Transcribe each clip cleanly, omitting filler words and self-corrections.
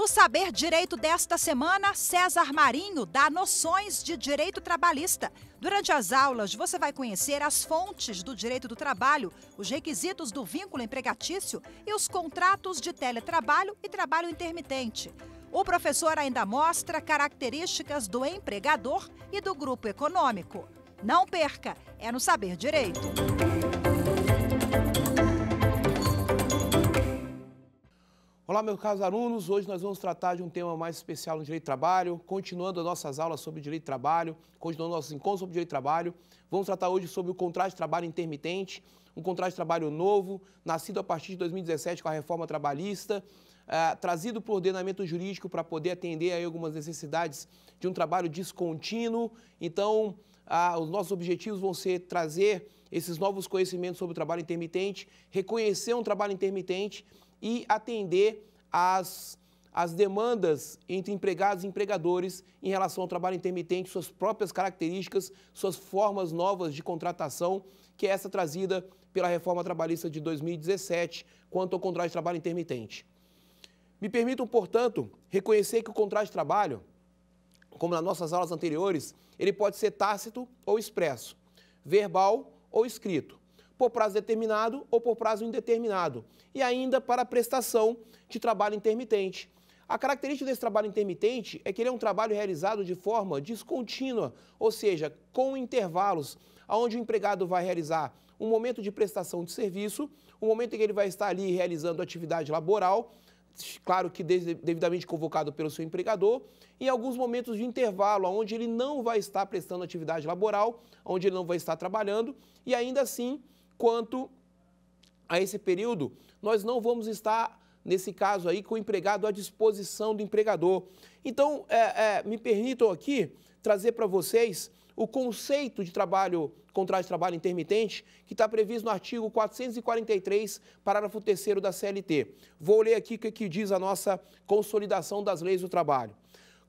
No Saber Direito desta semana, César Marinho dá noções de direito trabalhista. Durante as aulas, você vai conhecer as fontes do direito do trabalho, os requisitos do vínculo empregatício e os contratos de teletrabalho e trabalho intermitente. O professor ainda mostra características do empregador e do grupo econômico. Não perca, é no Saber Direito. Olá, meus caros alunos. Hoje nós vamos tratar de um tema mais especial no direito do trabalho, continuando as nossas aulas sobre direito do trabalho, continuando nossos encontros sobre direito do trabalho. Vamos tratar hoje sobre o contrato de trabalho intermitente, um contrato de trabalho novo, nascido a partir de 2017 com a reforma trabalhista, trazido por ordenamento jurídico para poder atender aí algumas necessidades de um trabalho descontínuo. Então, os nossos objetivos vão ser trazer esses novos conhecimentos sobre o trabalho intermitente, reconhecer um trabalho intermitente e atender às demandas entre empregados e empregadores em relação ao trabalho intermitente, suas próprias características, suas formas novas de contratação, que é essa trazida pela reforma trabalhista de 2017 quanto ao contrato de trabalho intermitente. Me permitam, portanto, reconhecer que o contrato de trabalho, como nas nossas aulas anteriores, ele pode ser tácito ou expresso, verbal ou escrito, por prazo determinado ou por prazo indeterminado, e ainda para a prestação de trabalho intermitente. A característica desse trabalho intermitente é que ele é um trabalho realizado de forma descontínua, ou seja, com intervalos, onde o empregado vai realizar um momento de prestação de serviço, um momento em que ele vai estar ali realizando atividade laboral, claro que devidamente convocado pelo seu empregador, e alguns momentos de intervalo, onde ele não vai estar prestando atividade laboral, onde ele não vai estar trabalhando, e ainda assim, quanto a esse período, nós não vamos estar, nesse caso aí, com o empregado à disposição do empregador. Então, me permitam aqui trazer para vocês o conceito de trabalho, contrato de trabalho intermitente, que está previsto no artigo 443, parágrafo 3º da CLT. Vou ler aqui o que diz a nossa consolidação das leis do trabalho.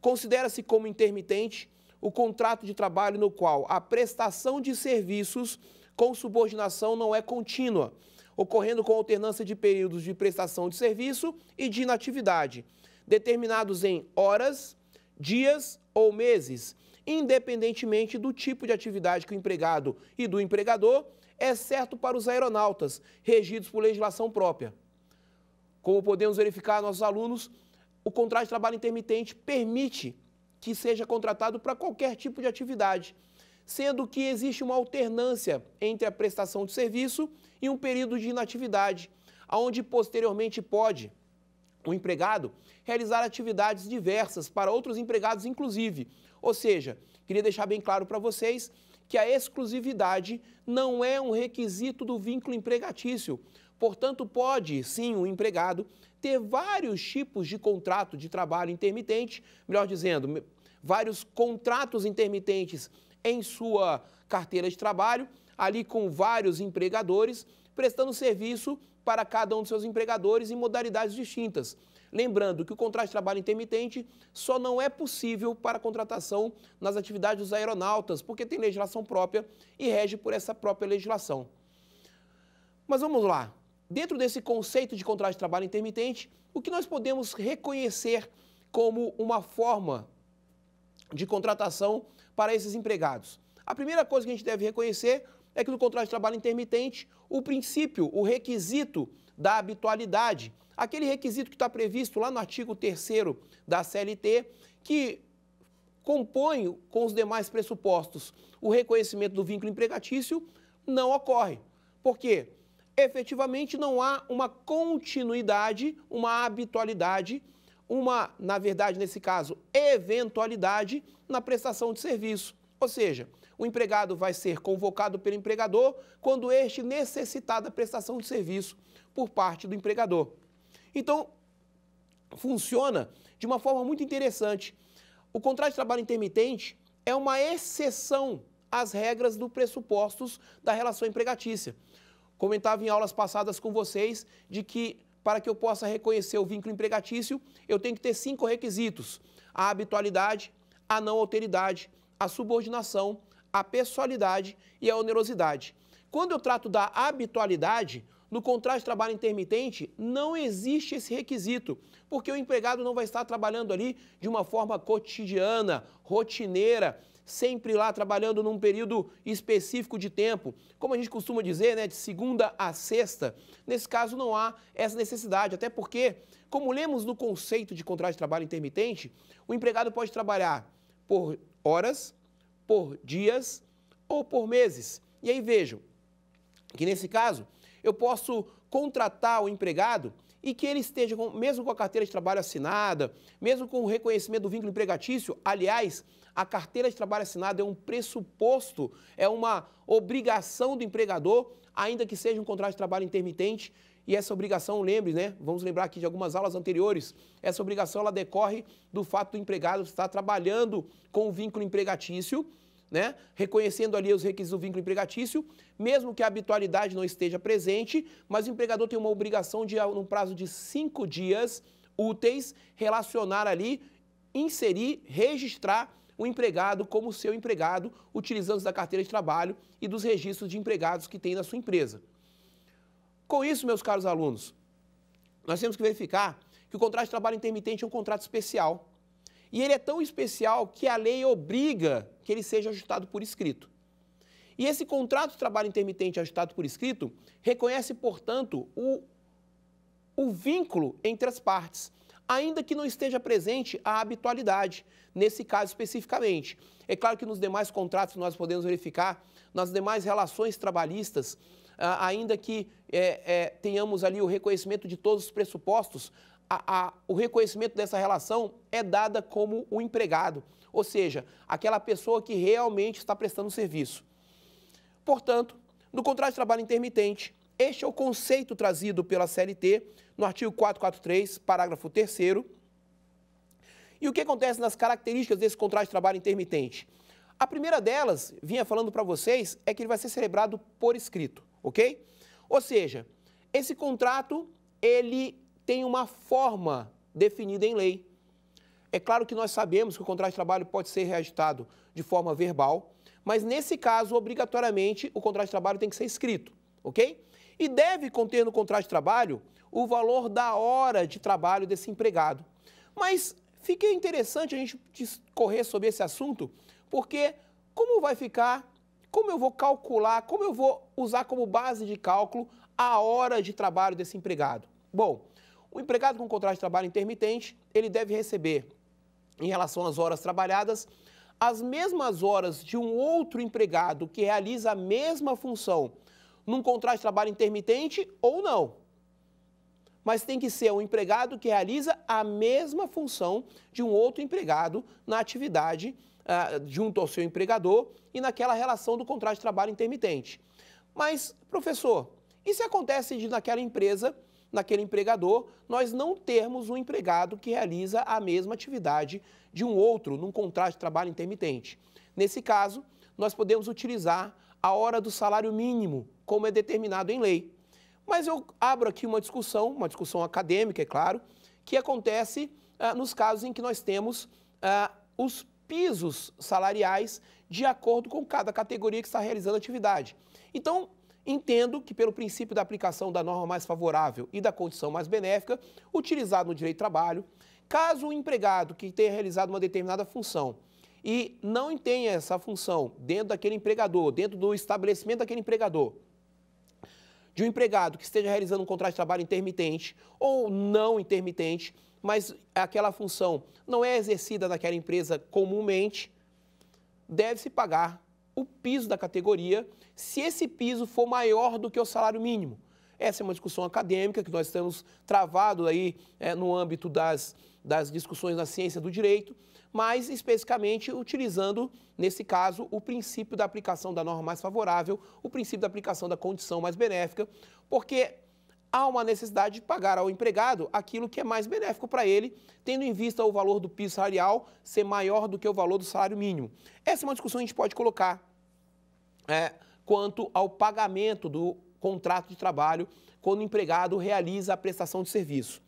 Considera-se como intermitente o contrato de trabalho no qual a prestação de serviços com subordinação não é contínua, ocorrendo com alternância de períodos de prestação de serviço e de inatividade, determinados em horas, dias ou meses, independentemente do tipo de atividade que o empregado e do empregador, exceto para os aeronautas, regidos por legislação própria. Como podemos verificar, nossos alunos, o contrato de trabalho intermitente permite que seja contratado para qualquer tipo de atividade, sendo que existe uma alternância entre a prestação de serviço e um período de inatividade, onde posteriormente pode o empregado realizar atividades diversas para outros empregados, inclusive. Ou seja, queria deixar bem claro para vocês que a exclusividade não é um requisito do vínculo empregatício. Portanto, pode, sim, o empregado ter vários tipos de contrato de trabalho intermitente, melhor dizendo, vários contratos intermitentes em sua carteira de trabalho, ali com vários empregadores, prestando serviço para cada um dos seus empregadores em modalidades distintas. Lembrando que o contrato de trabalho intermitente só não é possível para contratação nas atividades dos aeronautas, porque tem legislação própria e rege por essa própria legislação. Mas vamos lá. Dentro desse conceito de contrato de trabalho intermitente, o que nós podemos reconhecer como uma forma de contratação para esses empregados? A primeira coisa que a gente deve reconhecer é que no contrato de trabalho intermitente, o princípio, o requisito da habitualidade, aquele requisito que está previsto lá no artigo 3º da CLT, que compõe com os demais pressupostos o reconhecimento do vínculo empregatício, não ocorre. Por quê? Efetivamente não há uma continuidade, uma habitualidade, na verdade, nesse caso, eventualidade na prestação de serviço. Ou seja, o empregado vai ser convocado pelo empregador quando este necessitar da prestação de serviço por parte do empregador. Então, funciona de uma forma muito interessante. O contrato de trabalho intermitente é uma exceção às regras dos pressupostos da relação empregatícia. Comentava em aulas passadas com vocês de que, para que eu possa reconhecer o vínculo empregatício, eu tenho que ter 5 requisitos: a habitualidade, a não alteridade, a subordinação, a pessoalidade e a onerosidade. Quando eu trato da habitualidade, No contrato de trabalho intermitente, não existe esse requisito, porque o empregado não vai estar trabalhando ali de uma forma cotidiana, rotineira, sempre lá trabalhando num período específico de tempo. Como a gente costuma dizer, né, de segunda a sexta, nesse caso não há essa necessidade, até porque, como lemos no conceito de contrato de trabalho intermitente, o empregado pode trabalhar por horas, por dias ou por meses. E aí vejam que nesse caso eu posso contratar o empregado e que ele esteja, mesmo com a carteira de trabalho assinada, mesmo com o reconhecimento do vínculo empregatício. Aliás, a carteira de trabalho assinada é um pressuposto, é uma obrigação do empregador, ainda que seja um contrato de trabalho intermitente. E essa obrigação, lembre, né? Vamos lembrar aqui de algumas aulas anteriores, essa obrigação ela decorre do fato do empregado estar trabalhando com o vínculo empregatício, né? Reconhecendo ali os requisitos do vínculo empregatício, mesmo que a habitualidade não esteja presente, mas o empregador tem uma obrigação de, num prazo de 5 dias úteis, relacionar ali, inserir, registrar o empregado como seu empregado, utilizando da carteira de trabalho e dos registros de empregados que tem na sua empresa. Com isso, meus caros alunos, nós temos que verificar que o contrato de trabalho intermitente é um contrato especial. E ele é tão especial que a lei obriga que ele seja ajustado por escrito. E esse contrato de trabalho intermitente ajustado por escrito reconhece, portanto, o vínculo entre as partes, ainda que não esteja presente a habitualidade, nesse caso especificamente. É claro que nos demais contratos nós podemos verificar, nas demais relações trabalhistas, ainda que tenhamos ali o reconhecimento de todos os pressupostos, o reconhecimento dessa relação é dada como o empregado, ou seja, aquela pessoa que realmente está prestando serviço. Portanto, no contrato de trabalho intermitente, este é o conceito trazido pela CLT no artigo 443, parágrafo 3º. E o que acontece nas características desse contrato de trabalho intermitente? A primeira delas, vinha falando para vocês, é que ele vai ser celebrado por escrito, ok? Ou seja, esse contrato, ele tem uma forma definida em lei. É claro que nós sabemos que o contrato de trabalho pode ser reajustado de forma verbal, mas nesse caso, obrigatoriamente, o contrato de trabalho tem que ser escrito, ok? E deve conter no contrato de trabalho o valor da hora de trabalho desse empregado. Mas fica interessante a gente discorrer sobre esse assunto, porque como vai ficar, como eu vou calcular, como eu vou usar como base de cálculo a hora de trabalho desse empregado? Bom, o empregado com contrato de trabalho intermitente, ele deve receber, em relação às horas trabalhadas, as mesmas horas de um outro empregado que realiza a mesma função num contrato de trabalho intermitente ou não. Mas tem que ser um empregado que realiza a mesma função de um outro empregado na atividade junto ao seu empregador e naquela relação do contrato de trabalho intermitente. Mas, professor, e se acontece de naquela empresa, naquele empregador, nós não termos um empregado que realiza a mesma atividade de um outro num contrato de trabalho intermitente? Nesse caso, nós podemos utilizar a hora do salário mínimo, como é determinado em lei. Mas eu abro aqui uma discussão acadêmica, é claro, que acontece nos casos em que nós temos os pisos salariais de acordo com cada categoria que está realizando a atividade. Então, entendo que pelo princípio da aplicação da norma mais favorável e da condição mais benéfica, utilizado no direito do trabalho, caso o empregado que tenha realizado uma determinada função e não tenha essa função dentro daquele empregador, dentro do estabelecimento daquele empregador, de um empregado que esteja realizando um contrato de trabalho intermitente ou não intermitente, mas aquela função não é exercida naquela empresa comumente, deve-se pagar o piso da categoria, se esse piso for maior do que o salário mínimo. Essa é uma discussão acadêmica que nós estamos travado aí no âmbito das discussões na ciência do direito, mas especificamente utilizando, nesse caso, o princípio da aplicação da norma mais favorável, o princípio da aplicação da condição mais benéfica, porque há uma necessidade de pagar ao empregado aquilo que é mais benéfico para ele, tendo em vista o valor do piso salarial ser maior do que o valor do salário mínimo. Essa é uma discussão que a gente pode colocar quanto ao pagamento do contrato de trabalho quando o empregado realiza a prestação de serviço.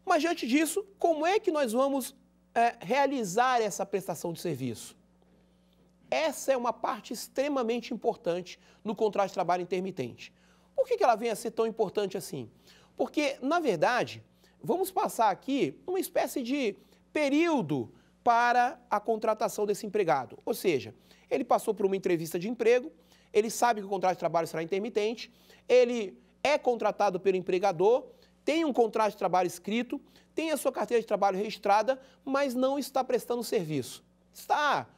Mas, diante disso, como é que nós vamos realizar essa prestação de serviço? Essa é uma parte extremamente importante no contrato de trabalho intermitente. Por que ela vem a ser tão importante assim? Porque, na verdade, vamos passar aqui uma espécie de período para a contratação desse empregado. Ou seja, ele passou por uma entrevista de emprego, ele sabe que o contrato de trabalho será intermitente, ele é contratado pelo empregador, tem um contrato de trabalho escrito, tem a sua carteira de trabalho registrada, mas não está prestando serviço. Está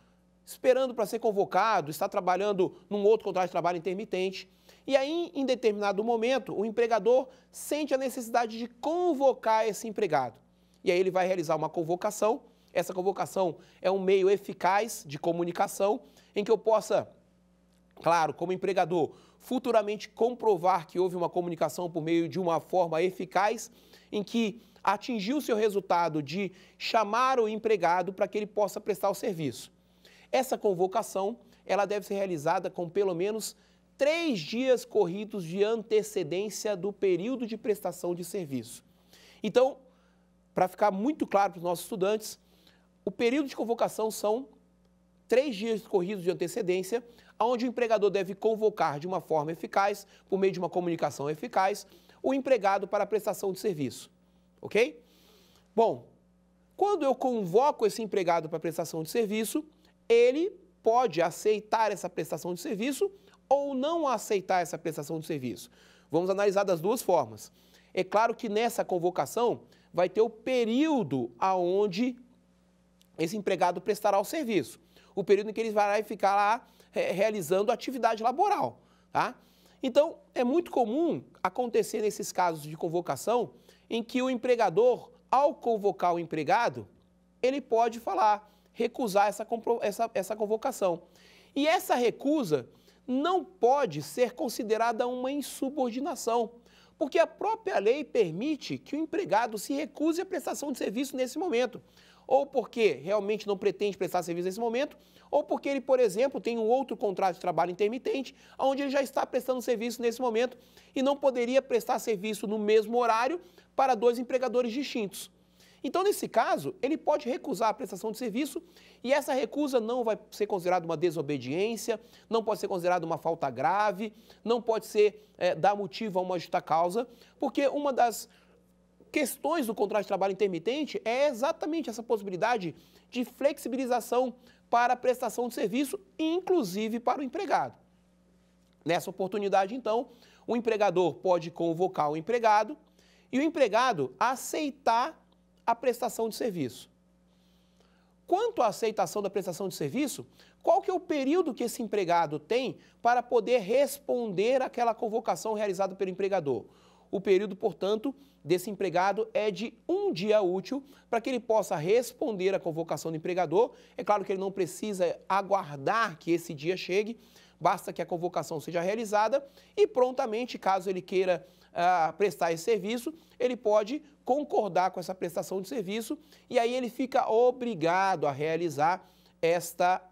esperando para ser convocado, está trabalhando num outro contrato de trabalho intermitente. E aí, em determinado momento, o empregador sente a necessidade de convocar esse empregado. E aí ele vai realizar uma convocação. Essa convocação é um meio eficaz de comunicação em que eu possa, claro, como empregador, futuramente comprovar que houve uma comunicação por meio de uma forma eficaz em que atingiu o seu resultado de chamar o empregado para que ele possa prestar o serviço. Essa convocação, ela deve ser realizada com pelo menos 3 dias corridos de antecedência do período de prestação de serviço. Então, para ficar muito claro para os nossos estudantes, o período de convocação são 3 dias corridos de antecedência, onde o empregador deve convocar de uma forma eficaz, por meio de uma comunicação eficaz, o empregado para a prestação de serviço. Ok? Bom, quando eu convoco esse empregado para a prestação de serviço, ele pode aceitar essa prestação de serviço ou não aceitar essa prestação de serviço. Vamos analisar das duas formas. É claro que nessa convocação vai ter o período aonde esse empregado prestará o serviço. O período em que ele vai ficar lá realizando atividade laboral, tá? Então, é muito comum acontecer nesses casos de convocação em que o empregador, ao convocar o empregado, ele pode recusar essa convocação. E essa recusa não pode ser considerada uma insubordinação, porque a própria lei permite que o empregado se recuse à prestação de serviço nesse momento, ou porque realmente não pretende prestar serviço nesse momento, ou porque ele, por exemplo, tem um outro contrato de trabalho intermitente, onde ele já está prestando serviço nesse momento e não poderia prestar serviço no mesmo horário para 2 empregadores distintos. Então, nesse caso, ele pode recusar a prestação de serviço e essa recusa não vai ser considerada uma desobediência, não pode ser considerada uma falta grave, não pode ser dar motivo a uma justa causa, porque uma das questões do contrato de trabalho intermitente é exatamente essa possibilidade de flexibilização para a prestação de serviço, inclusive para o empregado. Nessa oportunidade, então, o empregador pode convocar o empregado e o empregado aceitar a prestação de serviço. Quanto à aceitação da prestação de serviço, qual que é o período que esse empregado tem para poder responder àquela convocação realizada pelo empregador? O período, portanto, desse empregado é de 1 dia útil para que ele possa responder à convocação do empregador. É claro que ele não precisa aguardar que esse dia chegue, basta que a convocação seja realizada e prontamente, caso ele queira prestar esse serviço, ele pode concordar com essa prestação de serviço e aí ele fica obrigado a realizar esta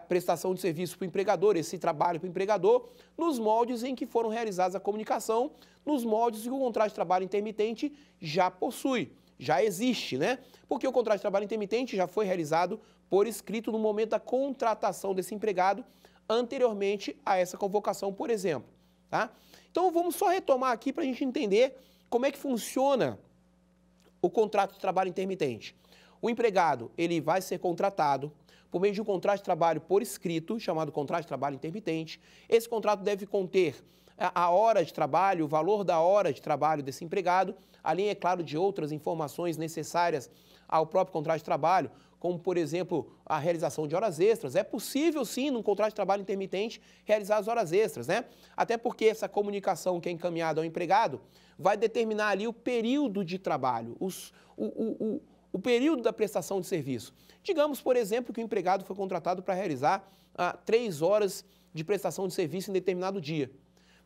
prestação de serviço para o empregador, esse trabalho para o empregador, nos moldes em que foram realizadas a comunicação, nos moldes que o contrato de trabalho intermitente já possui, já existe, né? Porque o contrato de trabalho intermitente já foi realizado por escrito no momento da contratação desse empregado, anteriormente a essa convocação, por exemplo, tá? Então, vamos só retomar aqui para a gente entender como é que funciona o contrato de trabalho intermitente. O empregado, ele vai ser contratado por meio de um contrato de trabalho por escrito, chamado contrato de trabalho intermitente. Esse contrato deve conter a hora de trabalho, o valor da hora de trabalho desse empregado, além, é claro, de outras informações necessárias ao próprio contrato de trabalho, como, por exemplo, a realização de horas extras. É possível, sim, num contrato de trabalho intermitente, realizar as horas extras, né? Até porque essa comunicação que é encaminhada ao empregado vai determinar ali o período de trabalho, o período da prestação de serviço. Digamos, por exemplo, que o empregado foi contratado para realizar 3 horas de prestação de serviço em determinado dia.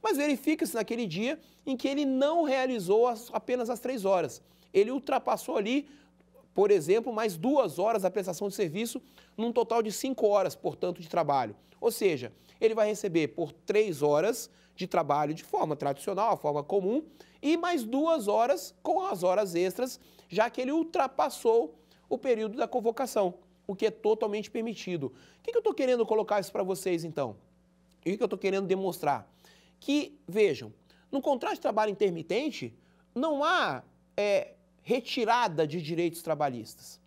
Mas verifica-se naquele dia em que ele não realizou apenas as 3 horas. Ele ultrapassou ali, por exemplo, mais 2 horas da prestação de serviço, num total de 5 horas, portanto, de trabalho. Ou seja, ele vai receber por 3 horas de trabalho de forma tradicional, a forma comum, e mais 2 horas com as horas extras, já que ele ultrapassou o período da convocação, o que é totalmente permitido. O que eu estou querendo colocar isso para vocês, então? E o que eu estou querendo demonstrar? Que, vejam, No contrato de trabalho intermitente, não há retirada de direitos trabalhistas.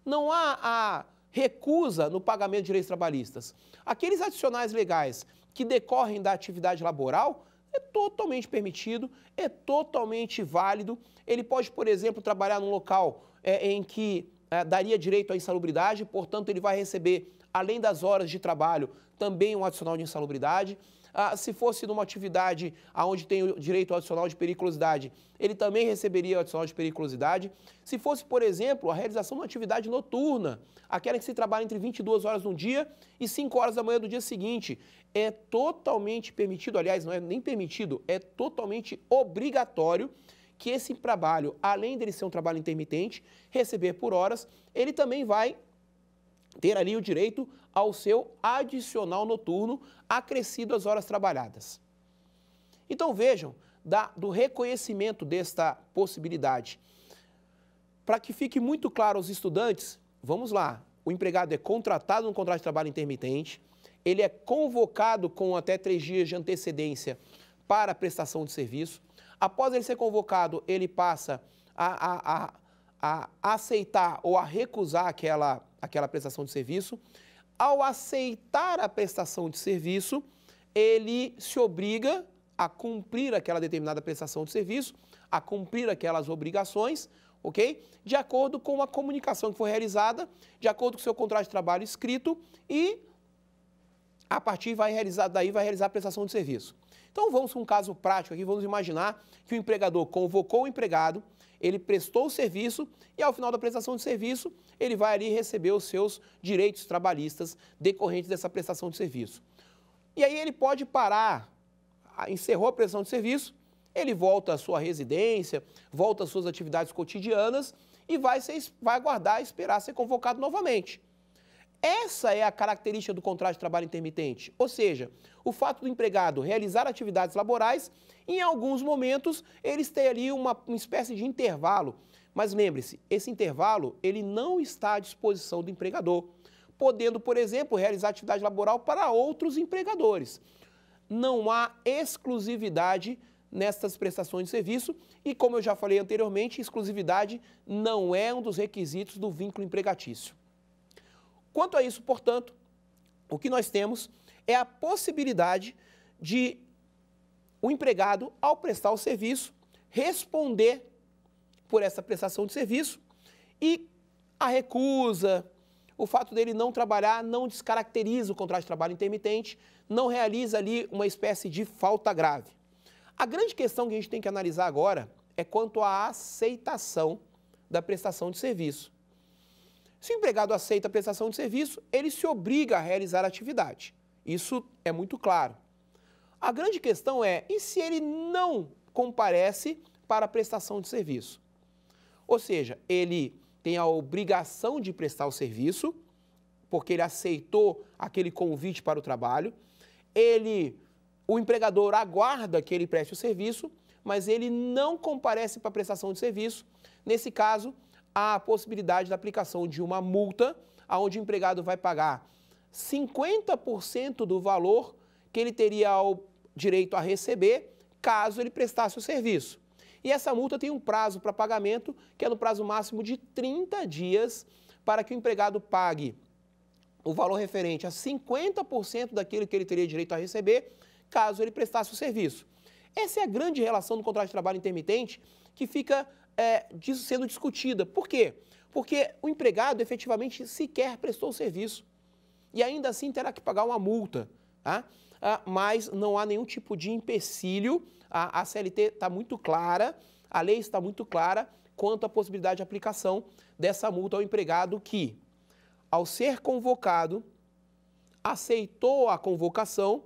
Não há a recusa no pagamento de direitos trabalhistas. Aqueles adicionais legais que decorrem da atividade laboral é totalmente permitido, é totalmente válido. Ele pode, por exemplo, trabalhar num local em que daria direito à insalubridade, portanto, ele vai receber, além das horas de trabalho, também um adicional de insalubridade. Se fosse numa atividade onde tem o direito ao adicional de periculosidade, ele também receberia o adicional de periculosidade. Se fosse, por exemplo, a realização de uma atividade noturna, aquela que se trabalha entre 22 horas no dia e 5 horas da manhã do dia seguinte, é totalmente permitido, aliás, não é nem permitido, é totalmente obrigatório que esse trabalho, além dele ser um trabalho intermitente, receber por horas, ele também vai ter ali o direito ao seu adicional noturno acrescido às horas trabalhadas. Então vejam, do reconhecimento desta possibilidade. Para que fique muito claro aos estudantes, vamos lá, o empregado é contratado no contrato de trabalho intermitente, ele é convocado com até 3 dias de antecedência para a prestação de serviço. Após ele ser convocado, ele passa a aceitar ou a recusar aquela prestação de serviço. Ao aceitar a prestação de serviço, ele se obriga a cumprir aquela determinada prestação de serviço, a cumprir aquelas obrigações, ok? De acordo com a comunicação que foi realizada, de acordo com o seu contrato de trabalho escrito e, a partir daí, vai realizar a prestação de serviço. Então, vamos para um caso prático aqui, vamos imaginar que o empregador convocou o empregado, ele prestou o serviço e, ao final da prestação de serviço, ele vai ali receber os seus direitos trabalhistas decorrentes dessa prestação de serviço. E aí ele pode parar, encerrou a prestação de serviço, ele volta à sua residência, volta às suas atividades cotidianas e vai aguardar, esperar ser convocado novamente. Essa é a característica do contrato de trabalho intermitente, ou seja, o fato do empregado realizar atividades laborais, em alguns momentos eles têm ali uma espécie de intervalo, mas lembre-se, esse intervalo ele não está à disposição do empregador, podendo, por exemplo, realizar atividade laboral para outros empregadores. Não há exclusividade nestas prestações de serviço e, como eu já falei anteriormente, exclusividade não é um dos requisitos do vínculo empregatício. Quanto a isso, portanto, o que nós temos é a possibilidade de o empregado, ao prestar o serviço, responder por essa prestação de serviço e a recusa, o fato dele não trabalhar não descaracteriza o contrato de trabalho intermitente, não realiza ali uma espécie de falta grave. A grande questão que a gente tem que analisar agora é quanto à aceitação da prestação de serviço. Se o empregado aceita a prestação de serviço, ele se obriga a realizar a atividade. Isso é muito claro. A grande questão é, e se ele não comparece para a prestação de serviço? Ou seja, ele tem a obrigação de prestar o serviço, porque ele aceitou aquele convite para o trabalho, o empregador aguarda que ele preste o serviço, mas ele não comparece para a prestação de serviço. Nesse caso, há a possibilidade da aplicação de uma multa, onde o empregado vai pagar 50% do valor que ele teria o direito a receber, caso ele prestasse o serviço. E essa multa tem um prazo para pagamento, que é no prazo máximo de 30 dias, para que o empregado pague o valor referente a 50% daquilo que ele teria direito a receber, caso ele prestasse o serviço. Essa é a grande relação do contrato de trabalho intermitente que fica sendo discutida. Por quê? Porque o empregado efetivamente sequer prestou o serviço e ainda assim terá que pagar uma multa, tá? Mas não há nenhum tipo de empecilho, a CLT está muito clara, a lei está muito clara quanto à possibilidade de aplicação dessa multa ao empregado que, ao ser convocado, aceitou a convocação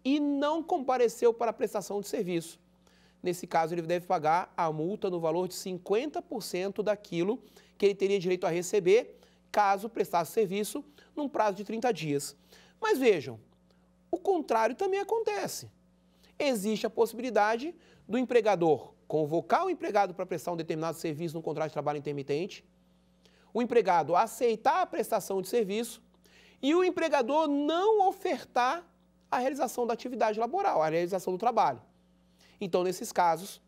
e não compareceu para a prestação de serviço. Nesse caso, ele deve pagar a multa no valor de 50% daquilo que ele teria direito a receber, caso prestasse serviço, num prazo de 30 dias. Mas vejam, o contrário também acontece. Existe a possibilidade do empregador convocar o empregado para prestar um determinado serviço no contrato de trabalho intermitente, o empregado aceitar a prestação de serviço e o empregador não ofertar a realização da atividade laboral, a realização do trabalho. Então, nesses casos,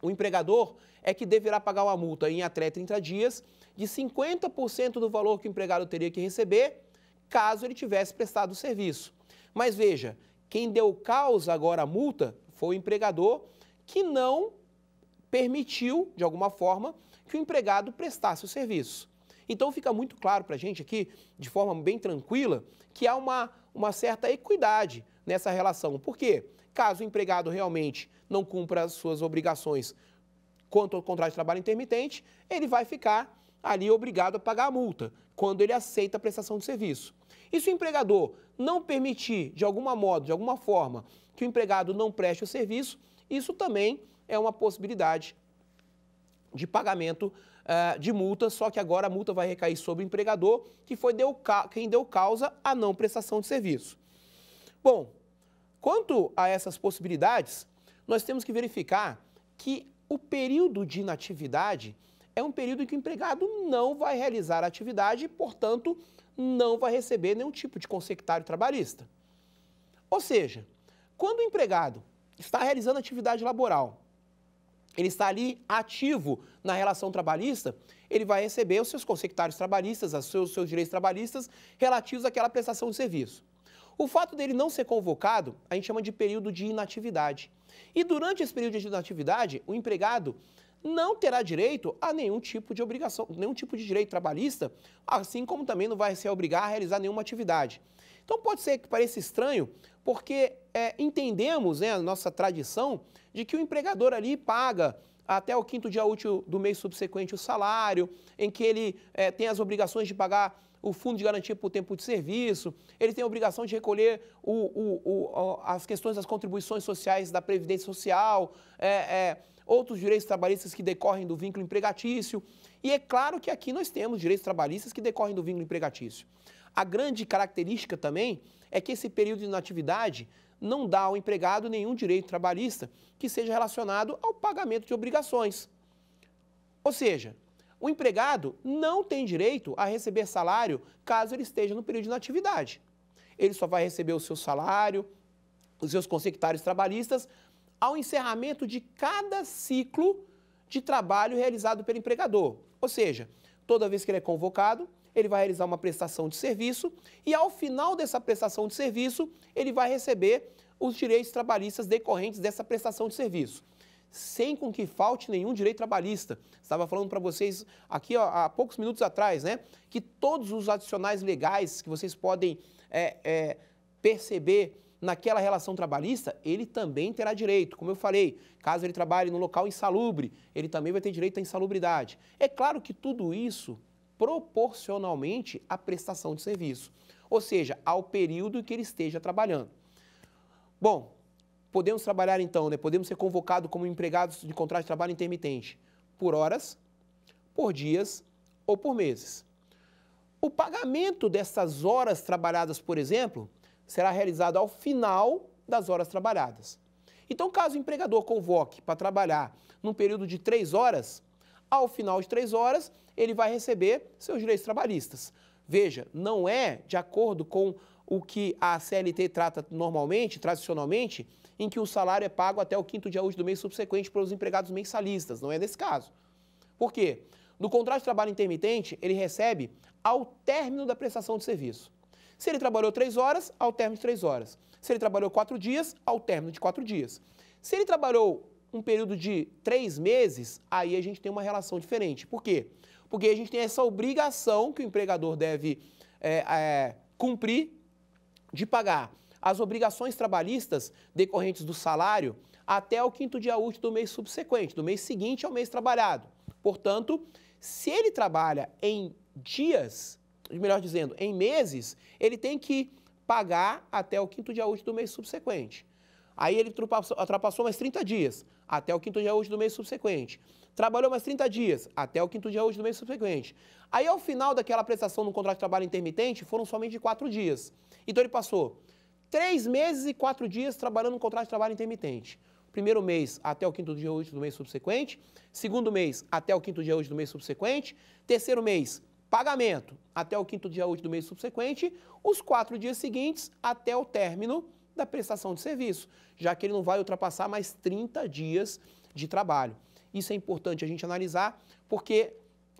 o empregador é que deverá pagar uma multa em até 30 dias de 50% do valor que o empregado teria que receber, caso ele tivesse prestado o serviço. Mas veja, quem deu causa agora à multa foi o empregador que não permitiu, de alguma forma, que o empregado prestasse o serviço. Então fica muito claro para a gente aqui, de forma bem tranquila, que há uma certa equidade nessa relação. Por quê? Caso o empregado realmente não cumpra as suas obrigações quanto ao contrato de trabalho intermitente, ele vai ficar ali obrigado a pagar a multa, quando ele aceita a prestação de serviço. E se o empregador não permitir, de alguma modo, de alguma forma, que o empregado não preste o serviço, isso também é uma possibilidade de pagamento de multa, só que agora a multa vai recair sobre o empregador, que foi quem deu causa à não prestação de serviço. Bom, quanto a essas possibilidades, nós temos que verificar que o período de inatividade é um período em que o empregado não vai realizar a atividade e, portanto, não vai receber nenhum tipo de consectário trabalhista. Ou seja, quando o empregado está realizando atividade laboral, ele está ali ativo na relação trabalhista, ele vai receber os seus consectários trabalhistas, os seus direitos trabalhistas relativos àquela prestação de serviço. O fato dele não ser convocado, a gente chama de período de inatividade. E durante esse período de inatividade, o empregado não terá direito a nenhum tipo de obrigação, nenhum tipo de direito trabalhista, assim como também não vai se obrigar a realizar nenhuma atividade. Então pode ser que pareça estranho, porque entendemos, a nossa tradição, de que o empregador ali paga até o 5º dia útil do mês subsequente o salário, em que ele tem as obrigações de pagar o fundo de garantia por tempo de serviço, ele tem a obrigação de recolher as questões das contribuições sociais da Previdência Social, outros direitos trabalhistas que decorrem do vínculo empregatício. E é claro que aqui nós temos direitos trabalhistas que decorrem do vínculo empregatício. A grande característica também é que esse período de inatividade não dá ao empregado nenhum direito trabalhista que seja relacionado ao pagamento de obrigações. Ou seja, o empregado não tem direito a receber salário caso ele esteja no período de inatividade. Ele só vai receber o seu salário, os seus consectários trabalhistas, ao encerramento de cada ciclo de trabalho realizado pelo empregador. Ou seja, toda vez que ele é convocado, ele vai realizar uma prestação de serviço e, ao final dessa prestação de serviço, ele vai receber os direitos trabalhistas decorrentes dessa prestação de serviço, sem com que falte nenhum direito trabalhista. Estava falando para vocês aqui há poucos minutos atrás, que todos os adicionais legais que vocês podem perceber naquela relação trabalhista, ele também terá direito. Como eu falei, caso ele trabalhe no local insalubre, ele também vai ter direito à insalubridade. É claro que tudo isso proporcionalmente à prestação de serviço, ou seja, ao período em que ele esteja trabalhando. Bom, podemos trabalhar então, podemos ser convocados como empregados de contrato de trabalho intermitente por horas, por dias ou por meses. O pagamento dessas horas trabalhadas, por exemplo, será realizado ao final das horas trabalhadas. Então, caso o empregador convoque para trabalhar num período de 3 horas, ao final de 3 horas, ele vai receber seus direitos trabalhistas. Veja, não é de acordo com o que a CLT trata normalmente, tradicionalmente, em que o salário é pago até o 5º dia útil do mês subsequente pelos empregados mensalistas. Não é desse caso. Por quê? No contrato de trabalho intermitente, ele recebe ao término da prestação de serviço. Se ele trabalhou 3 horas, ao término de 3 horas. Se ele trabalhou 4 dias, ao término de 4 dias. Se ele trabalhou um período de 3 meses, aí a gente tem uma relação diferente. Por quê? Porque a gente tem essa obrigação que o empregador deve cumprir de pagar as obrigações trabalhistas decorrentes do salário até o 5º dia útil do mês subsequente, do mês seguinte ao mês trabalhado. Portanto, se ele trabalha em dias, melhor dizendo, em meses, ele tem que pagar até o 5º dia útil do mês subsequente. Aí ele ultrapassou mais 30 dias, até o 5º dia útil do mês subsequente. Trabalhou mais 30 dias, até o 5º dia útil do mês subsequente. Aí, ao final daquela prestação no contrato de trabalho intermitente, foram somente 4 dias. Então, ele passou 3 meses e 4 dias trabalhando no contrato de trabalho intermitente. Primeiro mês, até o 5º dia útil do mês subsequente. Segundo mês, até o 5º dia útil do mês subsequente. Terceiro mês, pagamento, até o 5º dia útil do mês subsequente. Os 4 dias seguintes, até o término da prestação de serviço, já que ele não vai ultrapassar mais 30 dias de trabalho. Isso é importante a gente analisar, porque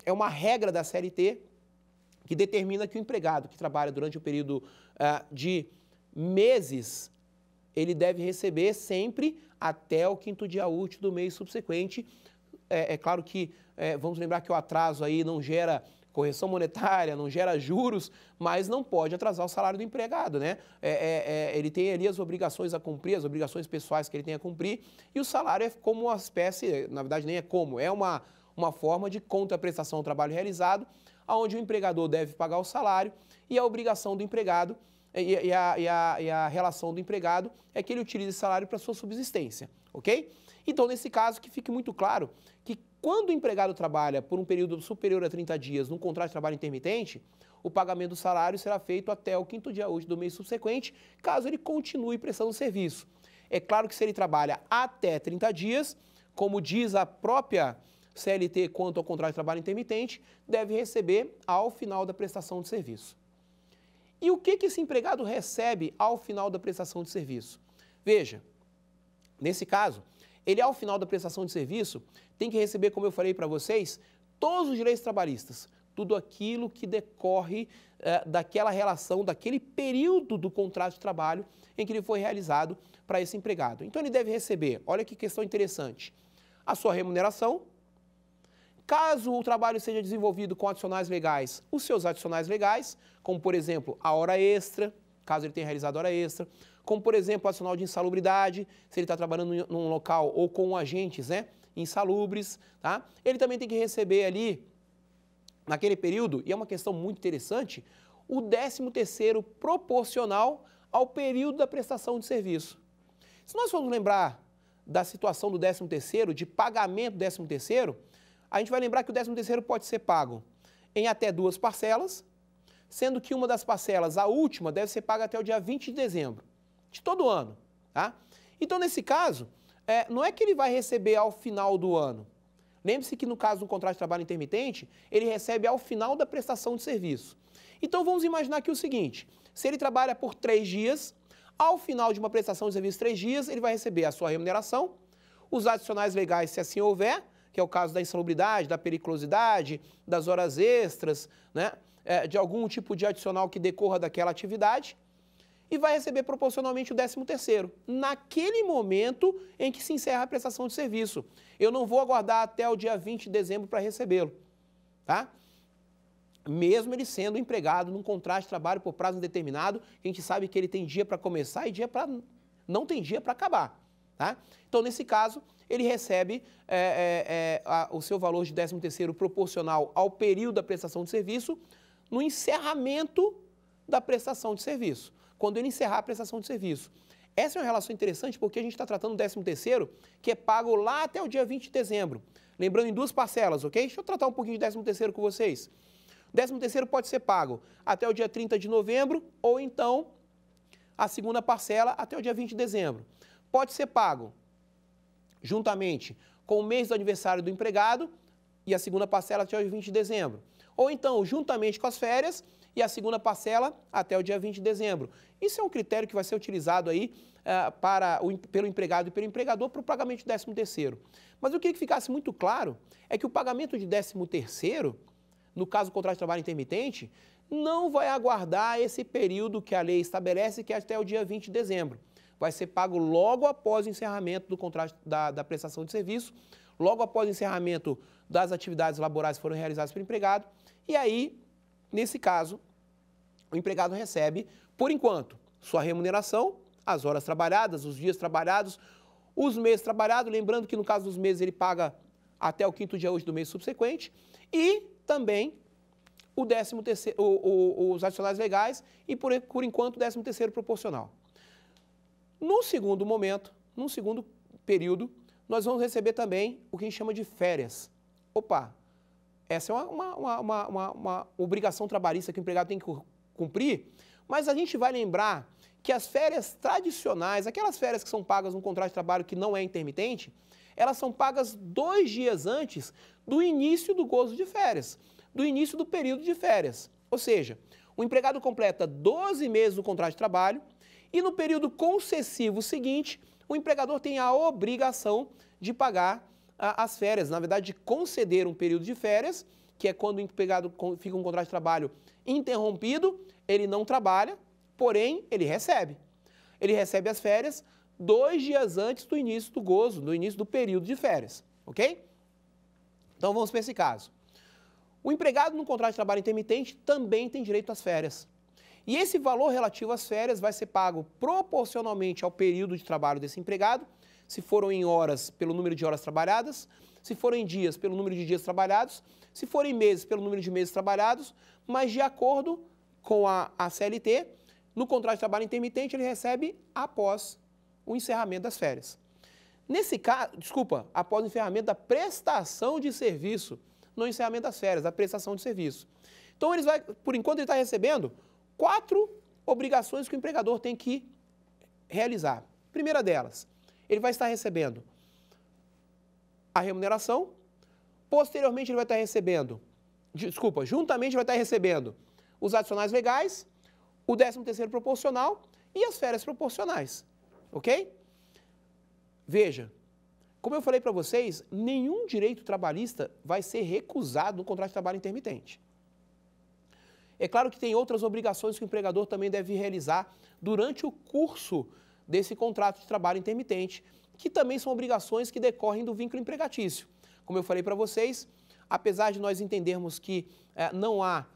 é uma regra da CLT que determina que o empregado que trabalha durante o período de meses, ele deve receber sempre até o 5º dia útil do mês subsequente. É claro que vamos lembrar que o atraso aí não gera correção monetária, não gera juros, mas não pode atrasar o salário do empregado, né? Ele tem ali as obrigações a cumprir, as obrigações pessoais que ele tem a cumprir, e o salário é como uma espécie, na verdade nem é como, é uma forma de contraprestação ao trabalho realizado, onde o empregador deve pagar o salário e a obrigação do empregado e a relação do empregado é que ele utilize esse salário para sua subsistência, ok? Então, nesse caso, que fique muito claro que quando o empregado trabalha por um período superior a 30 dias num contrato de trabalho intermitente, o pagamento do salário será feito até o 5º dia útil do mês subsequente, caso ele continue prestando serviço. É claro que se ele trabalha até 30 dias, como diz a própria CLT quanto ao contrato de trabalho intermitente, deve receber ao final da prestação de serviço. E o que esse empregado recebe ao final da prestação de serviço? Veja, nesse caso, ele ao final da prestação de serviço tem que receber, como eu falei para vocês, todos os direitos trabalhistas, tudo aquilo que decorre daquela relação, daquele período do contrato de trabalho em que ele foi realizado para esse empregado. Então ele deve receber, olha que questão interessante, a sua remuneração. Caso o trabalho seja desenvolvido com adicionais legais, os seus adicionais legais, como por exemplo a hora extra, caso ele tenha realizado hora extra, como por exemplo o adicional de insalubridade, se ele está trabalhando num local ou com agentes, né, insalubres, tá? Ele também tem que receber ali, naquele período, e é uma questão muito interessante, o 13º proporcional ao período da prestação de serviço. Se nós formos lembrar da situação do 13º, de pagamento do 13º, a gente vai lembrar que o 13º pode ser pago em até 2 parcelas, sendo que uma das parcelas, a última, deve ser paga até o dia 20 de dezembro de todo ano, tá? Então, nesse caso, não é que ele vai receber ao final do ano. Lembre-se que no caso do contrato de trabalho intermitente, ele recebe ao final da prestação de serviço. Então, vamos imaginar aqui o seguinte, se ele trabalha por 3 dias, ao final de uma prestação de serviço 3 dias, ele vai receber a sua remuneração, os adicionais legais, se assim houver, que é o caso da insalubridade, da periculosidade, das horas extras, né, de algum tipo de adicional que decorra daquela atividade, e vai receber proporcionalmente o 13º, naquele momento em que se encerra a prestação de serviço. Eu não vou aguardar até o dia 20 de dezembro para recebê-lo, tá? Mesmo ele sendo empregado num contrato de trabalho por prazo indeterminado, a gente sabe que ele tem dia para começar e não tem dia para acabar, tá? Então, nesse caso, ele recebe o seu valor de 13º proporcional ao período da prestação de serviço no encerramento da prestação de serviço, quando ele encerrar a prestação de serviço. Essa é uma relação interessante porque a gente está tratando do 13º, que é pago lá até o dia 20 de dezembro. Lembrando em 2 parcelas, ok? Deixa eu tratar um pouquinho de 13º com vocês. O 13º pode ser pago até o dia 30 de novembro ou então a segunda parcela até o dia 20 de dezembro. Pode ser pago juntamente com o mês do aniversário do empregado e a segunda parcela até o dia 20 de dezembro. Ou então, juntamente com as férias e a segunda parcela até o dia 20 de dezembro. Isso é um critério que vai ser utilizado aí pelo empregado e pelo empregador para o pagamento de 13º. Mas eu queria que ficasse muito claro é que o pagamento de 13º, no caso do contrato de trabalho intermitente, não vai aguardar esse período que a lei estabelece, que é até o dia 20 de dezembro. Vai ser pago logo após o encerramento do contrato da prestação de serviço, logo após o encerramento das atividades laborais que foram realizadas pelo empregado, e aí, nesse caso, o empregado recebe, por enquanto, sua remuneração, as horas trabalhadas, os dias trabalhados, os meses trabalhados, lembrando que no caso dos meses ele paga até o 5º dia útil do mês subsequente, e também o 13º, os adicionais legais e, por enquanto, o 13º proporcional. No segundo momento, num segundo período, nós vamos receber também o que a gente chama de férias. Opa, essa é uma obrigação trabalhista que o empregado tem que cumprir, mas a gente vai lembrar que as férias tradicionais, aquelas férias que são pagas num contrato de trabalho que não é intermitente, elas são pagas 2 dias antes do início do gozo de férias, do início do período de férias. Ou seja, o empregado completa 12 meses do contrato de trabalho E no período concessivo seguinte, o empregador tem a obrigação de pagar as férias, na verdade, de conceder um período de férias, que é quando o empregado fica um contrato de trabalho interrompido, ele não trabalha, porém, ele recebe. Ele recebe as férias 2 dias antes do início do gozo, do início do período de férias, ok? Então, vamos para esse caso. O empregado no contrato de trabalho intermitente também tem direito às férias. E esse valor relativo às férias vai ser pago proporcionalmente ao período de trabalho desse empregado, se foram em horas, pelo número de horas trabalhadas, se forem em dias, pelo número de dias trabalhados, se forem em meses, pelo número de meses trabalhados, mas de acordo com a CLT, no contrato de trabalho intermitente, ele recebe após o encerramento das férias. Nesse caso, após o encerramento da prestação de serviço, no encerramento das férias, da prestação de serviço. Então, por enquanto, ele está recebendo 4 obrigações que o empregador tem que realizar. Primeira delas, ele vai estar recebendo a remuneração, posteriormente ele vai estar recebendo, juntamente vai estar recebendo os adicionais legais, o 13º proporcional e as férias proporcionais, ok? Veja, como eu falei para vocês, nenhum direito trabalhista vai ser recusado no contrato de trabalho intermitente. É claro que tem outras obrigações que o empregador também deve realizar durante o curso desse contrato de trabalho intermitente, que também são obrigações que decorrem do vínculo empregatício. Como eu falei para vocês, apesar de nós entendermos que não há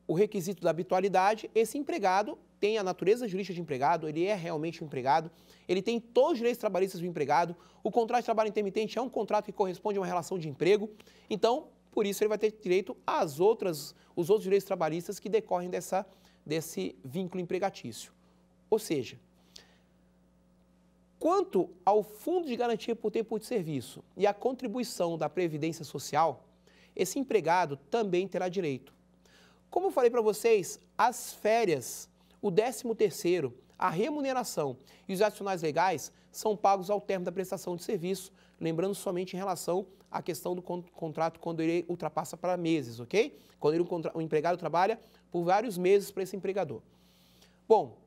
o requisito da habitualidade, esse empregado tem a natureza jurídica de empregado, ele é realmente um empregado, ele tem todos os direitos trabalhistas do empregado, o contrato de trabalho intermitente é um contrato que corresponde a uma relação de emprego, então, por isso ele vai ter direito os outros direitos trabalhistas que decorrem desse vínculo empregatício. Ou seja, quanto ao Fundo de Garantia por Tempo de Serviço e à contribuição da Previdência Social, esse empregado também terá direito. Como eu falei para vocês, as férias, o 13º, a remuneração e os adicionais legais são pagos ao término da prestação de serviço, lembrando somente em relação à questão do contrato quando ele ultrapassa para meses, ok? Quando o empregado trabalha por vários meses para esse empregador. Bom,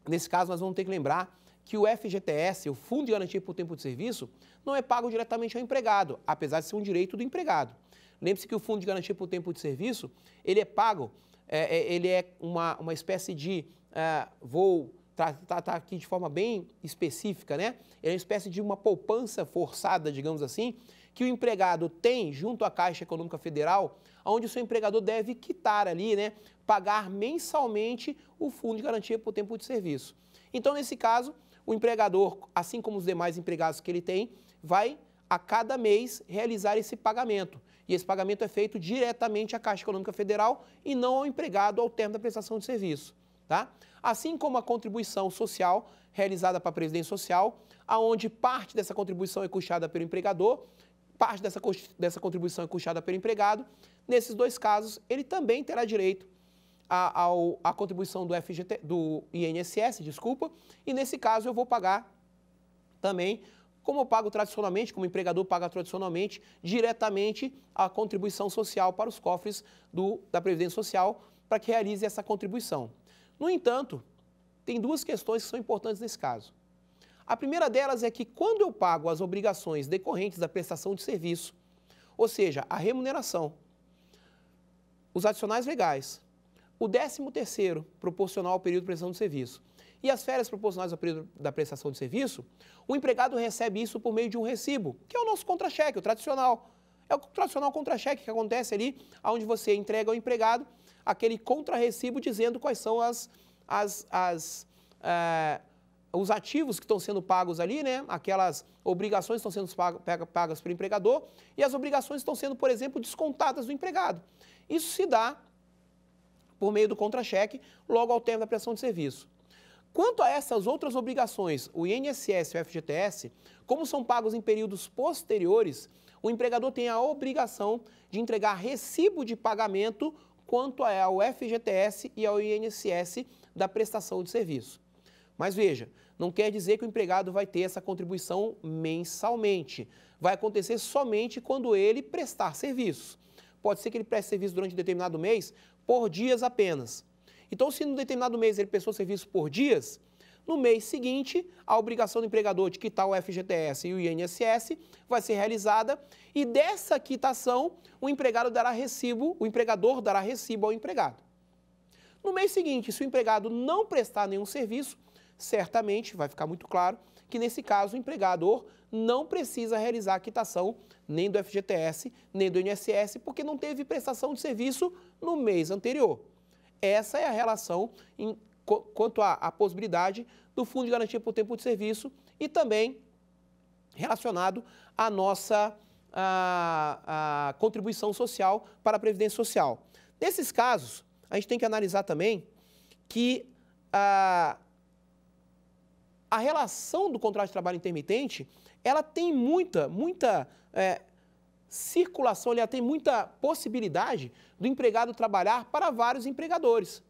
nesse caso nós vamos ter que lembrar que o FGTS, o Fundo de Garantia por Tempo de Serviço, não é pago diretamente ao empregado, apesar de ser um direito do empregado. Lembre-se que o Fundo de Garantia por Tempo de Serviço, ele é pago, ele é uma espécie de, vou tratar aqui de forma bem específica, né? É uma espécie de uma poupança forçada, digamos assim, que o empregado tem junto à Caixa Econômica Federal, onde o seu empregador deve quitar ali, né? Pagar mensalmente o Fundo de Garantia por Tempo de Serviço. Então, nesse caso, o empregador, assim como os demais empregados que ele tem, vai a cada mês realizar esse pagamento. E esse pagamento é feito diretamente à Caixa Econômica Federal e não ao empregado ao término da prestação de serviço. Tá? Assim como a contribuição social realizada para a Previdência Social, onde parte dessa contribuição é custeada pelo empregador, parte dessa contribuição é custeada pelo empregado, nesses dois casos ele também terá direito à contribuição do INSS, e nesse caso eu vou pagar também, como eu pago tradicionalmente, como o empregador paga tradicionalmente, diretamente a contribuição social para os cofres da Previdência Social para que realize essa contribuição. No entanto, tem duas questões que são importantes nesse caso. A primeira delas é que quando eu pago as obrigações decorrentes da prestação de serviço, ou seja, a remuneração, os adicionais legais, o 13º proporcional ao período de prestação de serviço e as férias proporcionais ao período da prestação de serviço, o empregado recebe isso por meio de um recibo, que é o nosso contra-cheque, o tradicional. É o tradicional contra-cheque que acontece ali, onde você entrega ao empregado aquele contra-recibo dizendo quais são os ativos que estão sendo pagos ali, né? Aquelas obrigações estão sendo pagas pelo empregador e as obrigações estão sendo, por exemplo, descontadas do empregado. Isso se dá por meio do contra-cheque, logo ao término da prestação de serviço. Quanto a essas outras obrigações, o INSS e o FGTS, como são pagos em períodos posteriores, o empregador tem a obrigação de entregar recibo de pagamento quanto ao FGTS e ao INSS da prestação de serviço. Mas veja, não quer dizer que o empregado vai ter essa contribuição mensalmente. Vai acontecer somente quando ele prestar serviço. Pode ser que ele preste serviço durante um determinado mês por dias apenas. Então, se no determinado mês ele prestou serviço por dias, No mês seguinte, a obrigação do empregador de quitar o FGTS e o INSS vai ser realizada e dessa quitação o empregador dará recibo ao empregado. No mês seguinte, se o empregado não prestar nenhum serviço, certamente vai ficar muito claro que nesse caso o empregador não precisa realizar a quitação nem do FGTS, nem do INSS, porque não teve prestação de serviço no mês anterior. Essa é a relação quanto à possibilidade do Fundo de Garantia por Tempo de Serviço e também relacionado à nossa contribuição social para a Previdência Social. Nesses casos, a gente tem que analisar também que a relação do contrato de trabalho intermitente, ela tem muita circulação, ela tem muita possibilidade do empregado trabalhar para vários empregadores.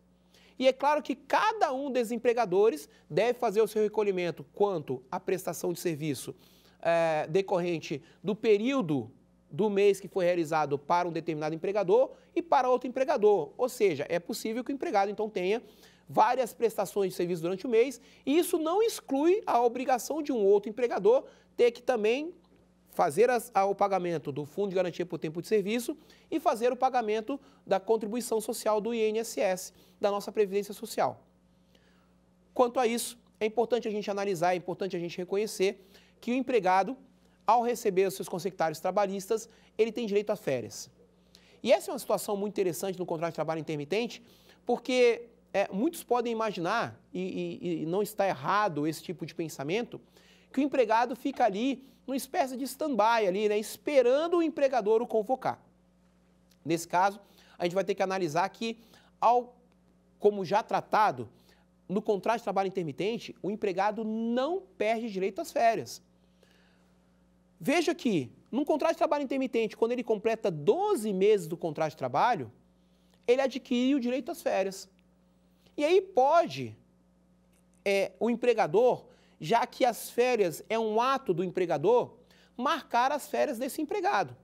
E é claro que cada um desses empregadores deve fazer o seu recolhimento quanto à prestação de serviço decorrente do período do mês que foi realizado para um determinado empregador e para outro empregador. Ou seja, é possível que o empregado, então, tenha várias prestações de serviço durante o mês e isso não exclui a obrigação de um outro empregador ter que também fazer o pagamento do Fundo de Garantia por Tempo de Serviço e fazer o pagamento da contribuição social do INSS, da nossa Previdência Social. Quanto a isso, é importante a gente analisar, é importante a gente reconhecer que o empregado, ao receber os seus consectários trabalhistas, ele tem direito a férias. E essa é uma situação muito interessante no contrato de trabalho intermitente, porque muitos podem imaginar, e não está errado esse tipo de pensamento, que o empregado fica ali numa espécie de stand-by ali, né, esperando o empregador o convocar. Nesse caso, a gente vai ter que analisar que, como já tratado, no contrato de trabalho intermitente, o empregado não perde direito às férias. Veja que, num contrato de trabalho intermitente, quando ele completa 12 meses do contrato de trabalho, ele adquire o direito às férias. E aí pode o empregador, já que as férias é um ato do empregador, marcar as férias desse empregado.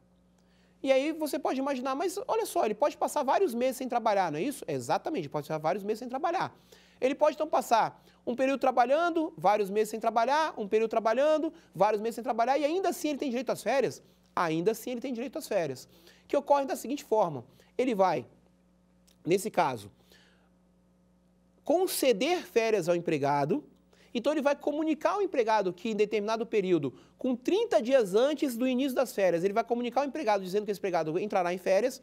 E aí você pode imaginar, mas olha só, ele pode passar vários meses sem trabalhar, não é isso? Exatamente, pode passar vários meses sem trabalhar. Ele pode então passar um período trabalhando, vários meses sem trabalhar, um período trabalhando, vários meses sem trabalhar, e ainda assim ele tem direito às férias? Ainda assim ele tem direito às férias. Que ocorre da seguinte forma, ele vai, nesse caso, conceder férias ao empregado, então ele vai comunicar ao empregado que em determinado período, com 30 dias antes do início das férias, ele vai comunicar ao empregado dizendo que esse empregado entrará em férias,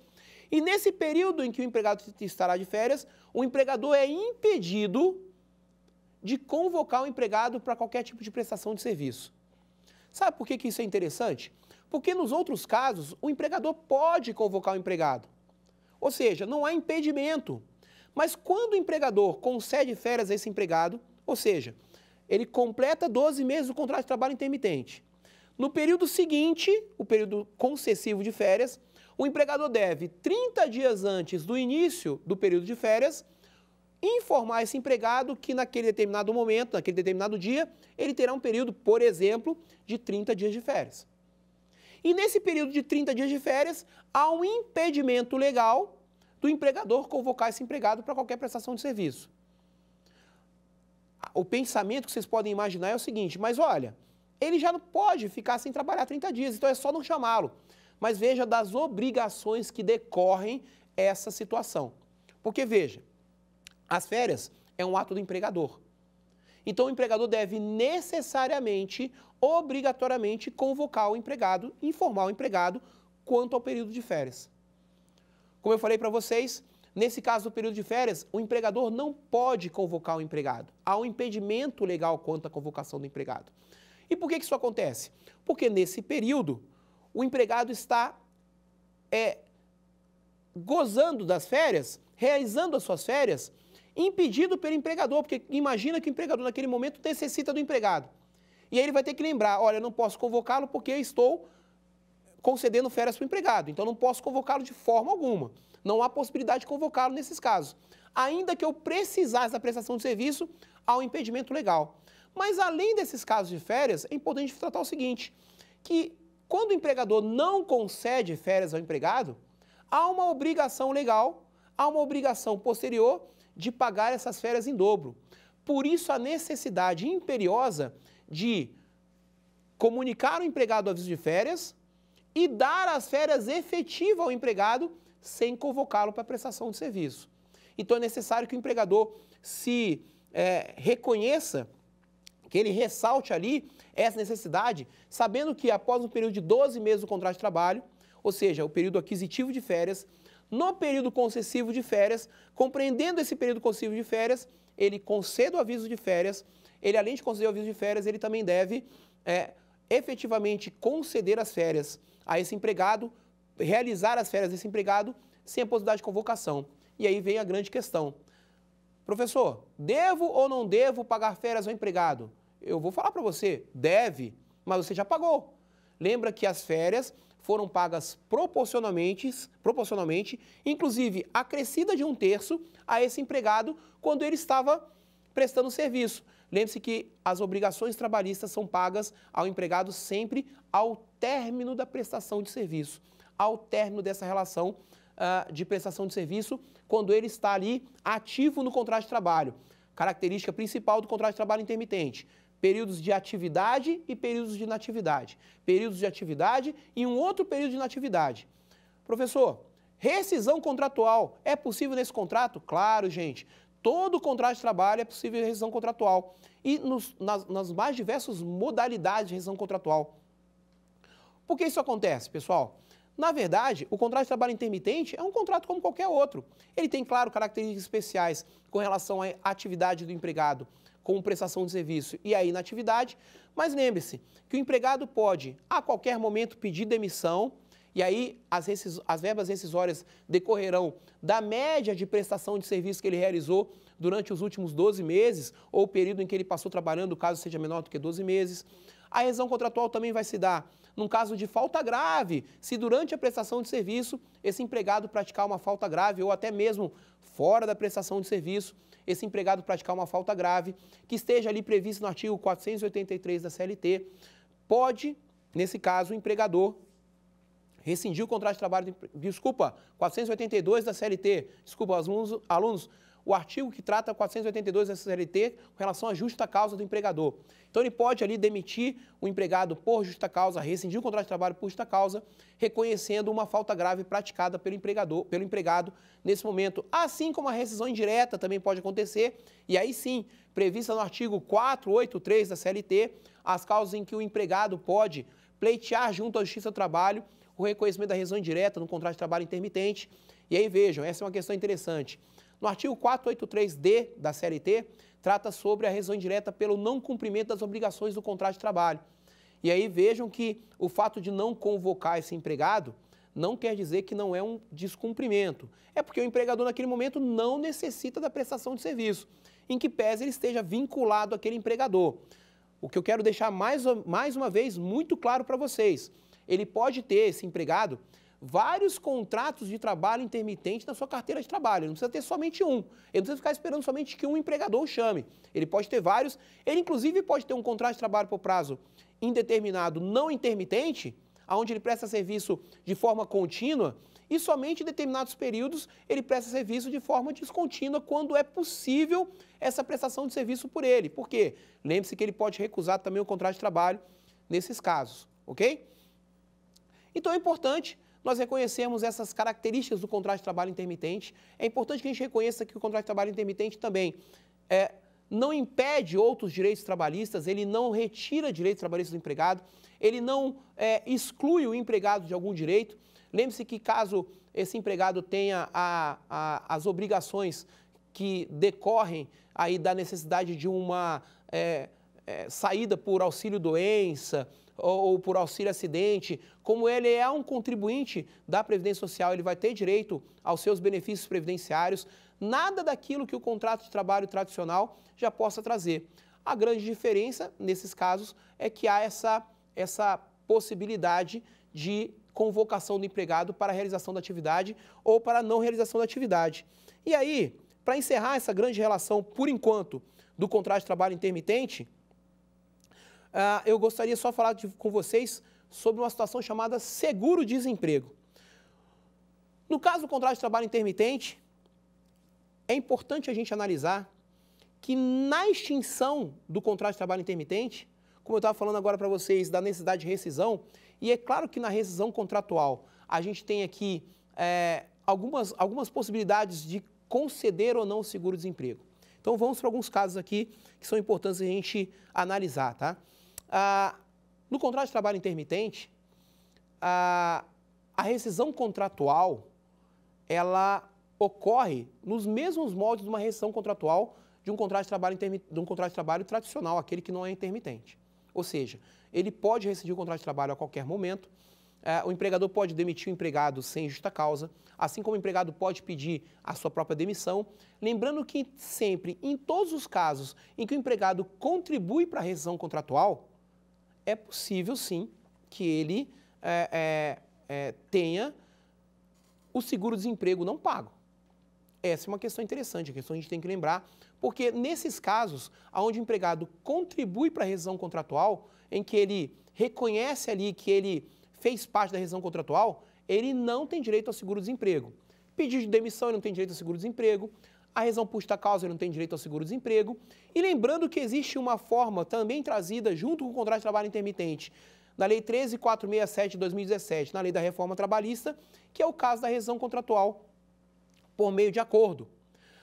e nesse período em que o empregado estará de férias, o empregador é impedido de convocar o empregado para qualquer tipo de prestação de serviço. Sabe por que isso é interessante? Porque nos outros casos, o empregador pode convocar o empregado. Ou seja, não há impedimento. Mas quando o empregador concede férias a esse empregado, ou seja, ele completa 12 meses do contrato de trabalho intermitente. No período seguinte, o período concessivo de férias, o empregador deve, 30 dias antes do início do período de férias, informar esse empregado que naquele determinado momento, naquele determinado dia, ele terá um período, por exemplo, de 30 dias de férias. E nesse período de 30 dias de férias, há um impedimento legal do empregador convocar esse empregado para qualquer prestação de serviço. O pensamento que vocês podem imaginar é o seguinte, mas olha, ele já não pode ficar sem trabalhar 30 dias, então é só não chamá-lo. Mas veja das obrigações que decorrem essa situação. Porque veja, as férias é um ato do empregador. Então o empregador deve necessariamente, obrigatoriamente, convocar o empregado, informar o empregado quanto ao período de férias. Como eu falei para vocês, nesse caso do período de férias, o empregador não pode convocar o empregado. Há um impedimento legal quanto à convocação do empregado. E por que isso acontece? Porque nesse período, o empregado está gozando das férias, realizando as suas férias, impedido pelo empregador, porque imagina que o empregador naquele momento necessita do empregado. E aí ele vai ter que lembrar, olha, eu não posso convocá-lo porque eu estou concedendo férias para o empregado, então não posso convocá-lo de forma alguma. Não há possibilidade de convocá-lo nesses casos. Ainda que eu precisasse da prestação de serviço, há um impedimento legal. Mas além desses casos de férias, é importante tratar o seguinte, que quando o empregador não concede férias ao empregado, há uma obrigação legal, há uma obrigação posterior de pagar essas férias em dobro. Por isso, a necessidade imperiosa de comunicar ao empregado o aviso de férias e dar as férias efetivas ao empregado sem convocá-lo para prestação de serviço. Então, é necessário que o empregador se reconheça, que ele ressalte ali essa necessidade, sabendo que após um período de 12 meses do contrato de trabalho, ou seja, o período aquisitivo de férias, no período concessivo de férias, compreendendo esse período concessivo de férias, ele concede o aviso de férias, ele além de conceder o aviso de férias, ele também deve efetivamente conceder as férias a esse empregado, realizar as férias desse empregado sem a possibilidade de convocação. E aí vem a grande questão. Professor, devo ou não devo pagar férias ao empregado? Eu vou falar para você, deve, mas você já pagou. Lembra que as férias foram pagas proporcionalmente, inclusive acrescida de 1/3 a esse empregado quando ele estava prestando serviço. Lembre-se que as obrigações trabalhistas são pagas ao empregado sempre ao término da prestação de serviço, ao término dessa relação de prestação de serviço, quando ele está ali ativo no contrato de trabalho. Característica principal do contrato de trabalho intermitente: períodos de atividade e períodos de inatividade. Períodos de atividade e um outro período de inatividade. Professor, rescisão contratual é possível nesse contrato? Claro, gente. Todo contrato de trabalho é possível rescisão contratual. E nas mais diversas modalidades de rescisão contratual. Por que isso acontece, pessoal? Na verdade, o contrato de trabalho intermitente é um contrato como qualquer outro. Ele tem, claro, características especiais com relação à atividade do empregado, como prestação de serviço e a inatividade, mas lembre-se que o empregado pode, a qualquer momento, pedir demissão, e aí as verbas rescisórias decorrerão da média de prestação de serviço que ele realizou durante os últimos 12 meses, ou o período em que ele passou trabalhando, caso seja menor do que 12 meses. A rescisão contratual também vai se dar num caso de falta grave, se durante a prestação de serviço esse empregado praticar uma falta grave, ou até mesmo fora da prestação de serviço, esse empregado praticar uma falta grave, que esteja ali previsto no artigo 483 da CLT, pode, nesse caso, o empregador rescindir o contrato de trabalho, 482 da CLT, alunos, o artigo que trata 482 da CLT com relação à justa causa do empregador. Então, ele pode ali demitir o empregado por justa causa, rescindir o contrato de trabalho por justa causa, reconhecendo uma falta grave praticada pelo empregado nesse momento. Assim como a rescisão indireta também pode acontecer, e aí sim, prevista no artigo 483 da CLT, as causas em que o empregado pode pleitear junto à Justiça do Trabalho o reconhecimento da rescisão indireta no contrato de trabalho intermitente. E aí vejam, essa é uma questão interessante. No artigo 483D da CLT, trata sobre a rescisão indireta pelo não cumprimento das obrigações do contrato de trabalho. E aí vejam que o fato de não convocar esse empregado não quer dizer que não é um descumprimento. É porque o empregador naquele momento não necessita da prestação de serviço, em que pese ele esteja vinculado àquele empregador. O que eu quero deixar mais uma vez muito claro para vocês, ele pode ter, esse empregado, vários contratos de trabalho intermitente na sua carteira de trabalho. Ele não precisa ter somente um. Ele não precisa ficar esperando somente que um empregador o chame. Ele pode ter vários. Ele, inclusive, pode ter um contrato de trabalho por prazo indeterminado não intermitente, onde ele presta serviço de forma contínua, e somente em determinados períodos ele presta serviço de forma descontínua, quando é possível essa prestação de serviço por ele. Por quê? Lembre-se que ele pode recusar também o contrato de trabalho nesses casos, ok? Então é importante nós reconhecermos essas características do contrato de trabalho intermitente. É importante que a gente reconheça que o contrato de trabalho intermitente também não impede outros direitos trabalhistas, ele não retira direitos trabalhistas do empregado, ele não exclui o empregado de algum direito. Lembre-se que caso esse empregado tenha as obrigações que decorrem aí da necessidade de uma saída por auxílio-doença, ou por auxílio-acidente, como ele é um contribuinte da Previdência Social, ele vai ter direito aos seus benefícios previdenciários, nada daquilo que o contrato de trabalho tradicional já possa trazer. A grande diferença, nesses casos, é que há essa possibilidade de convocação do empregado para a realização da atividade ou para a não realização da atividade. E aí, para encerrar essa grande relação, por enquanto, do contrato de trabalho intermitente, eu gostaria só de falar com vocês sobre uma situação chamada seguro-desemprego. No caso do contrato de trabalho intermitente, é importante a gente analisar que na extinção do contrato de trabalho intermitente, como eu estava falando agora para vocês, da necessidade de rescisão, e é claro que na rescisão contratual a gente tem aqui algumas possibilidades de conceder ou não o seguro-desemprego. Então vamos para alguns casos aqui que são importantes a gente analisar, tá? No contrato de trabalho intermitente, a rescisão contratual, ela ocorre nos mesmos moldes de uma rescisão contratual de um contrato de trabalho tradicional, aquele que não é intermitente. Ou seja, ele pode rescindir o contrato de trabalho a qualquer momento, o empregador pode demitir o empregado sem justa causa, assim como o empregado pode pedir a sua própria demissão. Lembrando que sempre, em todos os casos em que o empregado contribui para a rescisão contratual, é possível sim que ele tenha o seguro-desemprego não pago. Essa é uma questão interessante, a questão a gente tem que lembrar, porque nesses casos, onde o empregado contribui para a rescisão contratual, em que ele reconhece ali que ele fez parte da rescisão contratual, ele não tem direito ao seguro-desemprego. Pedido de demissão, ele não tem direito ao seguro-desemprego. A rescisão por justa causa, ele não tem direito ao seguro-desemprego. E lembrando que existe uma forma também trazida junto com o contrato de trabalho intermitente, na Lei 13.467 de 2017, na Lei da Reforma Trabalhista, que é o caso da rescisão contratual por meio de acordo.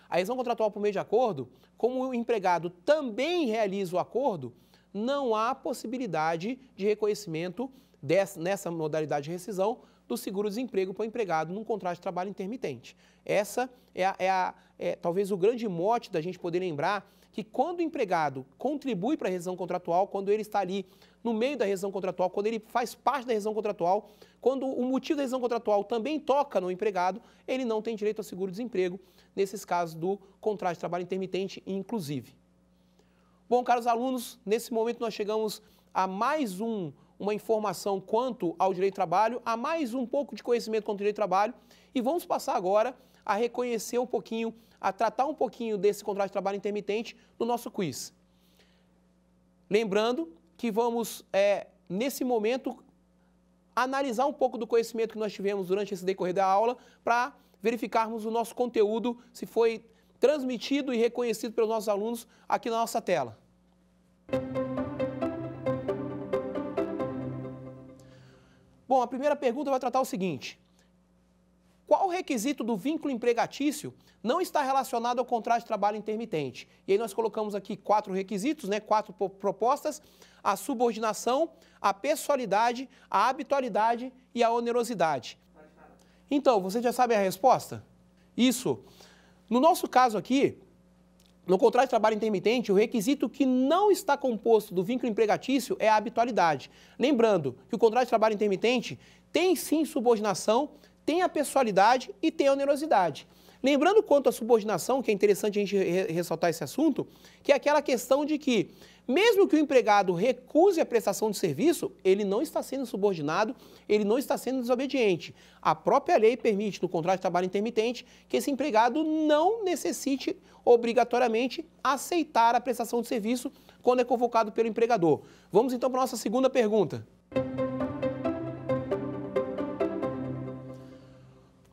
A rescisão contratual por meio de acordo, como o empregado também realiza o acordo, não há possibilidade de reconhecimento nessa modalidade de rescisão do seguro-desemprego para o empregado num contrato de trabalho intermitente. Essa é talvez o grande mote da gente poder lembrar que quando o empregado contribui para a rescisão contratual, quando ele está ali no meio da rescisão contratual, quando ele faz parte da rescisão contratual, quando o motivo da rescisão contratual também toca no empregado, ele não tem direito ao seguro-desemprego, nesses casos do contrato de trabalho intermitente, inclusive. Bom, caros alunos, nesse momento nós chegamos a mais uma informação quanto ao direito do trabalho, a mais um pouco de conhecimento quanto ao direito do trabalho, e vamos passar agora a reconhecer um pouquinho, a tratar um pouquinho desse contrato de trabalho intermitente no nosso quiz. Lembrando que vamos, nesse momento, analisar um pouco do conhecimento que nós tivemos durante esse decorrer da aula para verificarmos o nosso conteúdo, se foi transmitido e reconhecido pelos nossos alunos aqui na nossa tela. Bom, a primeira pergunta vai tratar o seguinte: qual requisito do vínculo empregatício não está relacionado ao contrato de trabalho intermitente? E aí nós colocamos aqui 4 requisitos, 4 propostas: a subordinação, a pessoalidade, a habitualidade e a onerosidade. Então, você já sabe a resposta? Isso. No nosso caso aqui, no contrato de trabalho intermitente, o requisito que não está composto do vínculo empregatício é a habitualidade. Lembrando que o contrato de trabalho intermitente tem sim subordinação, tem a pessoalidade e tem a onerosidade. Lembrando quanto à subordinação, que é interessante a gente ressaltar esse assunto, que é aquela questão de que, mesmo que o empregado recuse a prestação de serviço, ele não está sendo subordinado, ele não está sendo desobediente. A própria lei permite, no contrato de trabalho intermitente, que esse empregado não necessite obrigatoriamente aceitar a prestação de serviço quando é convocado pelo empregador. Vamos então para a nossa segunda pergunta.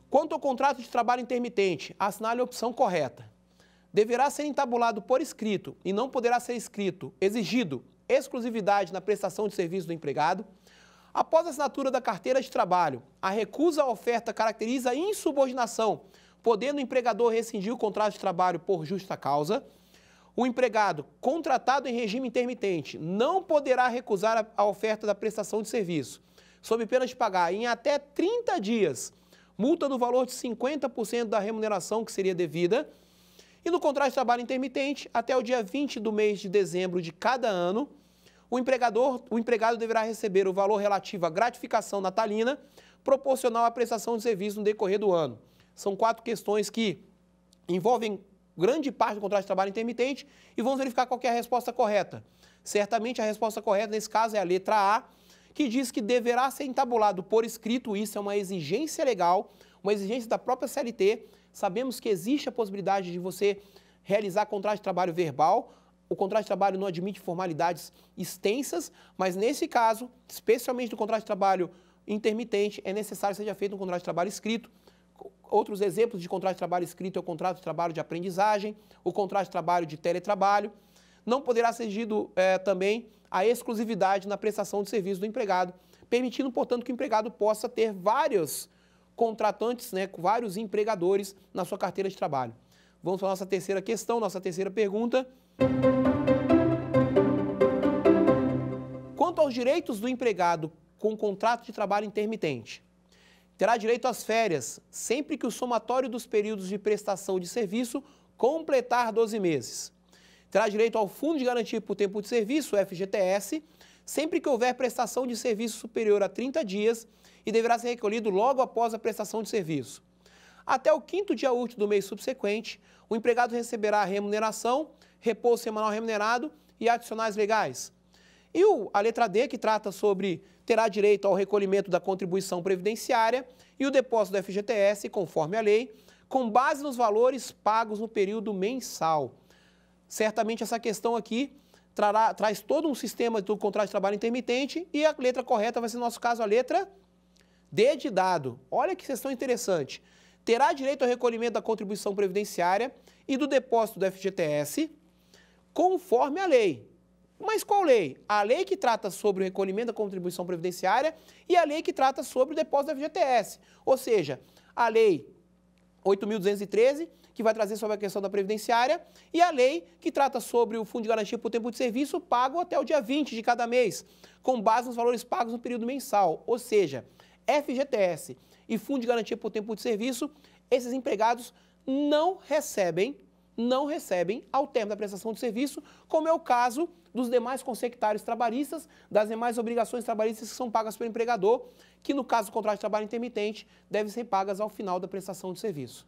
Quanto ao contrato de trabalho intermitente, assinale a opção correta. Deverá ser entabulado por escrito e não poderá ser exigido exclusividade na prestação de serviço do empregado. Após a assinatura da carteira de trabalho, a recusa à oferta caracteriza insubordinação, podendo o empregador rescindir o contrato de trabalho por justa causa. O empregado contratado em regime intermitente não poderá recusar a oferta da prestação de serviço, sob pena de pagar em até 30 dias multa no valor de 50% da remuneração que seria devida. E no contrato de trabalho intermitente, até o dia 20 do mês de dezembro de cada ano, o empregado deverá receber o valor relativo à gratificação natalina, proporcional à prestação de serviço no decorrer do ano. São 4 questões que envolvem grande parte do contrato de trabalho intermitente e vamos verificar qual que é a resposta correta. Certamente a resposta correta nesse caso é a letra A, que diz que deverá ser entabulado por escrito. Isso é uma exigência legal, uma exigência da própria CLT. Sabemos que existe a possibilidade de você realizar contrato de trabalho verbal. O contrato de trabalho não admite formalidades extensas, mas nesse caso, especialmente no contrato de trabalho intermitente, é necessário que seja feito um contrato de trabalho escrito, Outros exemplos de contrato de trabalho escrito é o contrato de trabalho de aprendizagem, o contrato de trabalho de teletrabalho. Não poderá ser exigido também a exclusividade na prestação de serviço do empregado, permitindo, portanto, que o empregado possa ter vários contratantes, vários empregadores na sua carteira de trabalho. Vamos para a nossa terceira questão, nossa terceira pergunta. Quanto aos direitos do empregado com contrato de trabalho intermitente, terá direito às férias sempre que o somatório dos períodos de prestação de serviço completar 12 meses. Terá direito ao Fundo de Garantia por Tempo de Serviço, FGTS, sempre que houver prestação de serviço superior a 30 dias e deverá ser recolhido logo após a prestação de serviço. Até o 5º dia útil do mês subsequente, o empregado receberá remuneração, repouso semanal remunerado e adicionais legais. E a letra D, que trata sobre terá direito ao recolhimento da contribuição previdenciária e o depósito do FGTS, conforme a lei, com base nos valores pagos no período mensal. Certamente essa questão aqui traz todo um sistema do contrato de trabalho intermitente e a letra correta vai ser, no nosso caso, a letra D de dado. Olha que questão interessante. Terá direito ao recolhimento da contribuição previdenciária e do depósito do FGTS, conforme a lei. Mas qual lei? A lei que trata sobre o recolhimento da contribuição previdenciária e a lei que trata sobre o depósito do FGTS. Ou seja, a lei 8.213, que vai trazer sobre a questão da previdenciária, e a lei que trata sobre o Fundo de Garantia por Tempo de Serviço pago até o dia 20 de cada mês, com base nos valores pagos no período mensal. Ou seja, FGTS e Fundo de Garantia por Tempo de Serviço, esses empregados não recebem ao término da prestação de serviço, como é o caso dos demais consectários trabalhistas, das demais obrigações trabalhistas que são pagas pelo empregador, que no caso do contrato de trabalho intermitente, devem ser pagas ao final da prestação de serviço.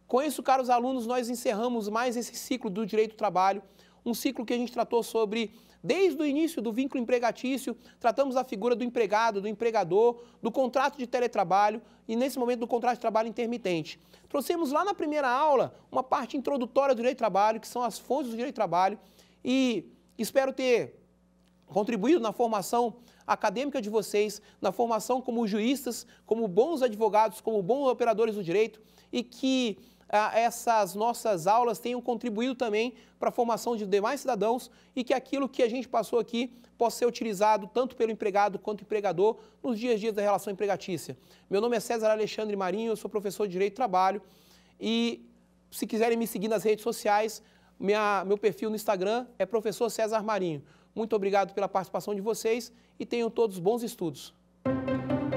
Com isso, caros alunos, nós encerramos mais esse ciclo do direito do trabalho, um ciclo que a gente tratou sobre, desde o início do vínculo empregatício, tratamos da figura do empregado, do empregador, do contrato de teletrabalho e, nesse momento, do contrato de trabalho intermitente. Trouxemos lá na primeira aula uma parte introdutória do direito do trabalho, que são as fontes do direito do trabalho, e espero ter contribuído na formação acadêmica de vocês, na formação como juízes, como bons advogados, como bons operadores do direito, e que essas nossas aulas tenham contribuído também para a formação de demais cidadãos e que aquilo que a gente passou aqui possa ser utilizado tanto pelo empregado quanto empregador nos dias a dias da relação empregatícia. Meu nome é César Alexandre Marinho, eu sou professor de Direito do Trabalho e se quiserem me seguir nas redes sociais, meu perfil no Instagram é Professor César Marinho. Muito obrigado pela participação de vocês e tenham todos bons estudos.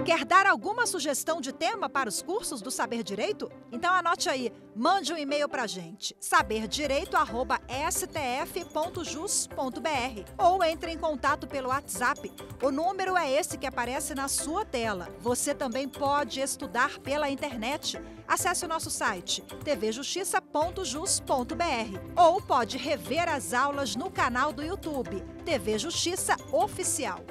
Quer dar alguma sugestão de tema para os cursos do Saber Direito? Então anote aí, mande um e-mail para a gente, saberdireito@stf.jus.br ou entre em contato pelo WhatsApp. O número é esse que aparece na sua tela. Você também pode estudar pela internet. Acesse o nosso site tvjustiça.jus.br ou pode rever as aulas no canal do YouTube TV Justiça Oficial.